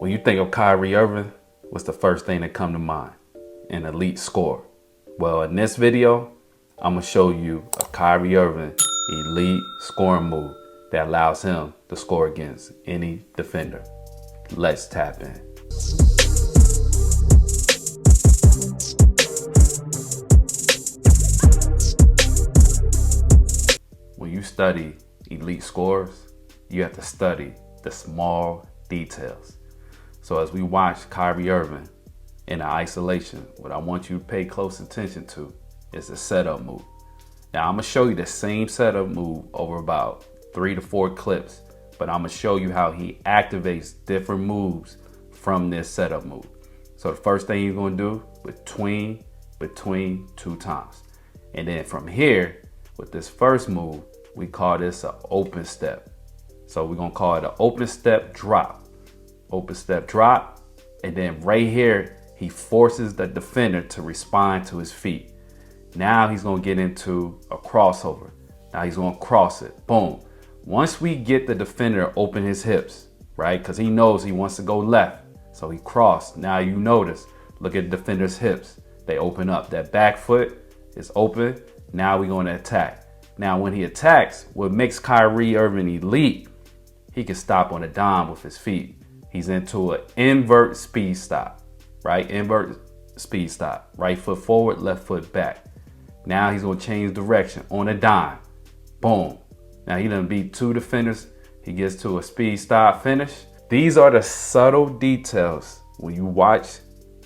When you think of Kyrie Irving, what's the first thing that come to mind? An elite scorer. Well, in this video, I'm gonna show you a Kyrie Irving elite scoring move that allows him to score against any defender. Let's tap in. When you study elite scorers, you have to study the small details. So as we watch Kyrie Irving in isolation, what I want you to pay close attention to is the setup move. Now I'm gonna show you the same setup move over about 3 to 4 clips, but I'm gonna show you how he activates different moves from this setup move. So the first thing you're gonna do, between 2 times. And then from here, with this first move, we call this an open step. So we're gonna call it an open step drop. Open step drop, and then right here, he forces the defender to respond to his feet. Now he's gonna get into a crossover. Now he's gonna cross it, boom. Once we get the defender to open his hips, right? Because he knows he wants to go left. So he crossed. Now you notice, look at the defender's hips. They open up. That back foot is open. Now we're gonna attack. Now when he attacks, what makes Kyrie Irving elite, he can stop on a dime with his feet. He's into an invert speed stop, right? Invert speed stop. Right foot forward, left foot back. Now he's gonna change direction on a dime. Boom. Now he done beat 2 defenders. He gets to a speed stop finish. These are the subtle details when you watch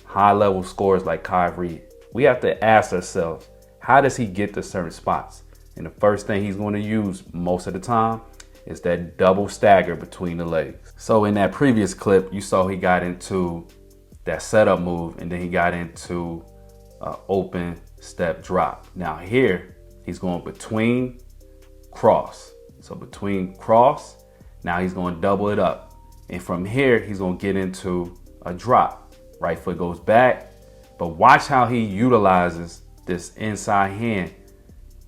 high level scorers like Kyrie. We have to ask ourselves, how does he get to certain spots? And the first thing he's gonna use most of the time is that double stagger between the legs. So in that previous clip, you saw he got into that setup move and then he got into an open step drop. Now here, he's going between cross. So between cross, now he's going to double it up. And from here, he's going to get into a drop. Right foot goes back, but watch how he utilizes this inside hand.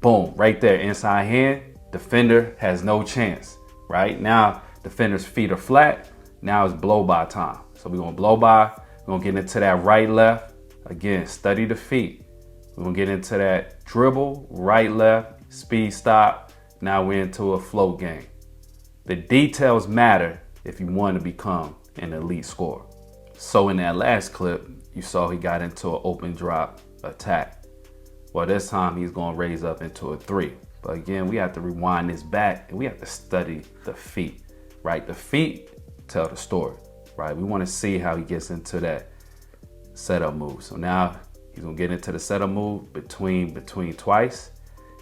Boom, right there, inside hand. Defender has no chance, right? Now, defender's feet are flat. Now it's blow by time. So we're gonna blow by. We're gonna get into that right, left. Again, study the feet. We're gonna get into that dribble, right, left, speed stop. Now we're into a float game. The details matter if you want to become an elite scorer. So in that last clip, you saw he got into an open drop attack. Well, this time he's gonna raise up into a 3. But again, we have to rewind this back and we have to study the feet, right? The feet tell the story, right? We want to see how he gets into that setup move. So now he's going to get into the setup move between twice.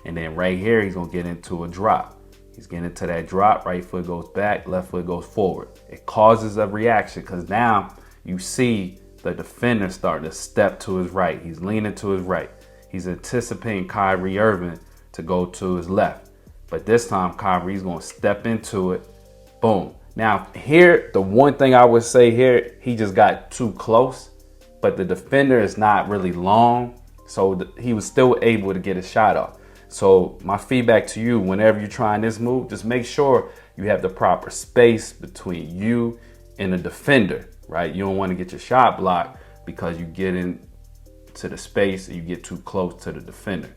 And then right here, he's going to get into a drop. He's getting into that drop. Right foot goes back, left foot goes forward. It causes a reaction because now you see the defender starting to step to his right. He's leaning to his right. He's anticipating Kyrie Irving to go to his left. But this time Kyrie's gonna step into it. Boom. Now here, the one thing I would say here, he just got too close, but the defender is not really long. So he was still able to get a shot off. So my feedback to you, whenever you're trying this move, just make sure you have the proper space between you and the defender, right? You don't want to get your shot blocked because you get into the space and you get too close to the defender.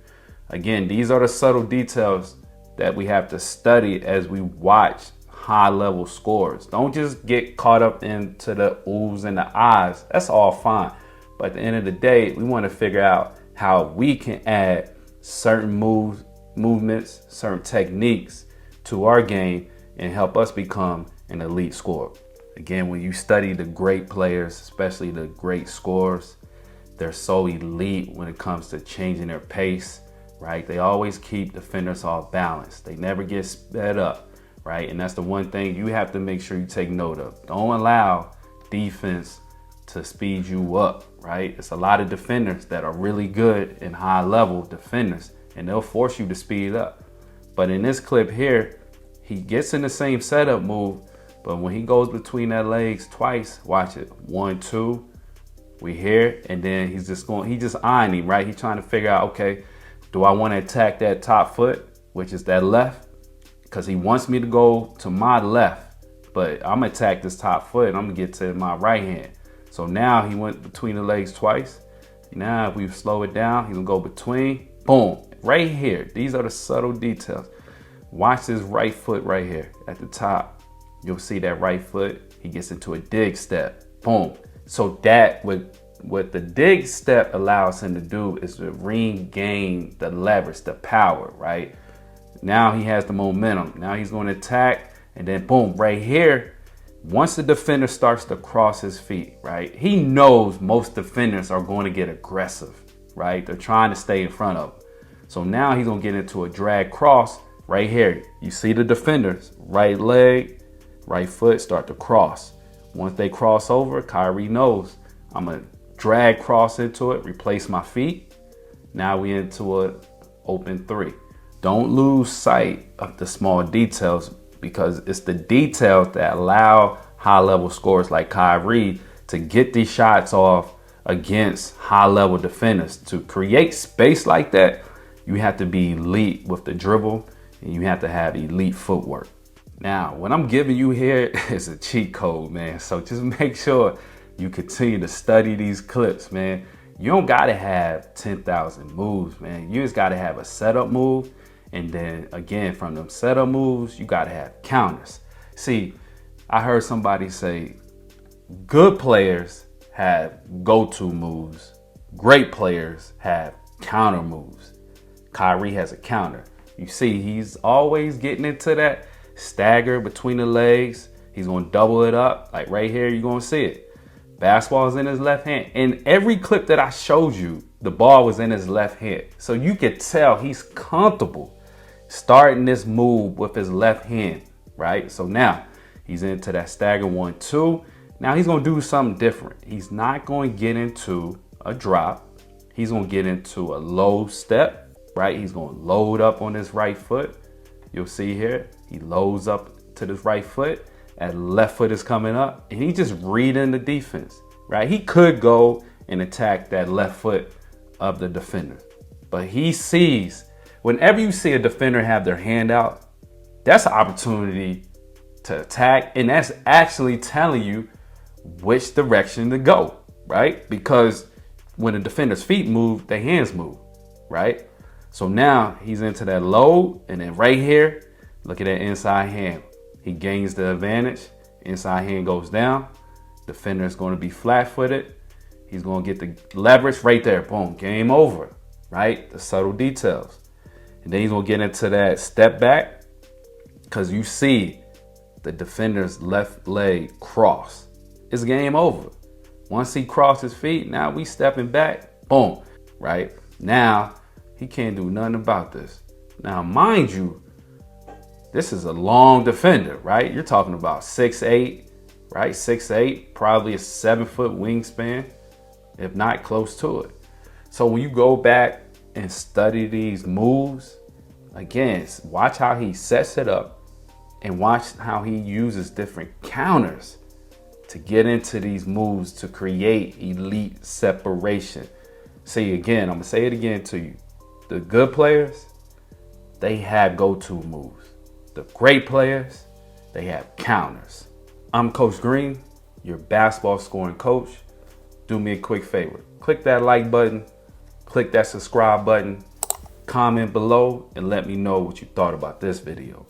Again, these are the subtle details that we have to study as we watch high-level scores. Don't just get caught up into the oohs and the ahs. That's all fine. But at the end of the day, we want to figure out how we can add certain movements, certain techniques to our game and help us become an elite scorer. Again, when you study the great players, especially the great scorers, they're so elite when it comes to changing their pace. Right? They always keep defenders off balance. They never get sped up, right? And that's the one thing you have to make sure you take note of. Don't allow defense to speed you up, right? It's a lot of defenders that are really good and high level defenders, and they'll force you to speed up. But in this clip here, he gets in the same setup move, but when he goes between that legs twice, watch it, 1, 2, we here, and then he's just eyeing him, right? He's trying to figure out, okay, do I want to attack that top foot, which is that left? Because he wants me to go to my left, but I'm gonna attack this top foot and I'm gonna get to my right hand. So now he went between the legs twice. Now if we slow it down, he's gonna go between, boom, right here. These are the subtle details. Watch this right foot right here at the top. You'll see that right foot, he gets into a dig step, boom. So that what the dig step allows him to do is to regain the leverage, the power, right? Now he has the momentum. Now he's going to attack, and then boom, right here, once the defender starts to cross his feet, right? He knows most defenders are going to get aggressive, right? They're trying to stay in front of him. So now he's going to get into a drag cross right here. You see the defenders, right leg, right foot start to cross. Once they cross over, Kyrie knows I'm going to drag cross into it, replace my feet. Now we into an open three. Don't lose sight of the small details, because it's the details that allow high-level scorers like Kyrie to get these shots off against high-level defenders. To create space like that, you have to be elite with the dribble, and you have to have elite footwork. Now, what I'm giving you here is a cheat code, man. So just make sure you continue to study these clips, man. You don't gotta have 10,000 moves, man. You just gotta have a setup move. And then again, from them setup moves, you gotta have counters. See, I heard somebody say, good players have go-to moves. Great players have counter moves. Kyrie has a counter. You see, he's always getting into that stagger between the legs. He's gonna double it up. Like right here, you're gonna see it. Basketball's in his left hand. In every clip that I showed you, the ball was in his left hand. So you could tell he's comfortable starting this move with his left hand, right? So now he's into that stagger 1-2. Now he's gonna do something different. He's not going to get into a drop. He's gonna get into a low step, right? He's gonna load up on his right foot. You'll see here, he loads up to this right foot. That left foot is coming up, and he just reading the defense, right? He could go and attack that left foot of the defender, but he sees, whenever you see a defender have their hand out, that's an opportunity to attack, and that's actually telling you which direction to go, right? Because when the defender's feet move, their hands move, right? So now he's into that low, and then right here, look at that inside hand. He gains the advantage. Inside hand goes down. Defender is going to be flat-footed. He's going to get the leverage right there. Boom, game over, right? The subtle details. And then he's going to get into that step back, because you see the defender's left leg cross. It's game over. Once he crosses his feet, now we stepping back. Boom, right? Now he can't do nothing about this. Now, mind you, this is a long defender, right? You're talking about 6'8", right? 6'8", probably a 7-foot wingspan, if not close to it. So when you go back and study these moves, again, watch how he sets it up and watch how he uses different counters to get into these moves to create elite separation. See, again, I'm gonna say it again to you. The good players, they have go-to moves. The great players, they have counters. I'm Coach Green, your basketball scoring coach. Do me a quick favor. Click that like button, click that subscribe button, comment below, and let me know what you thought about this video.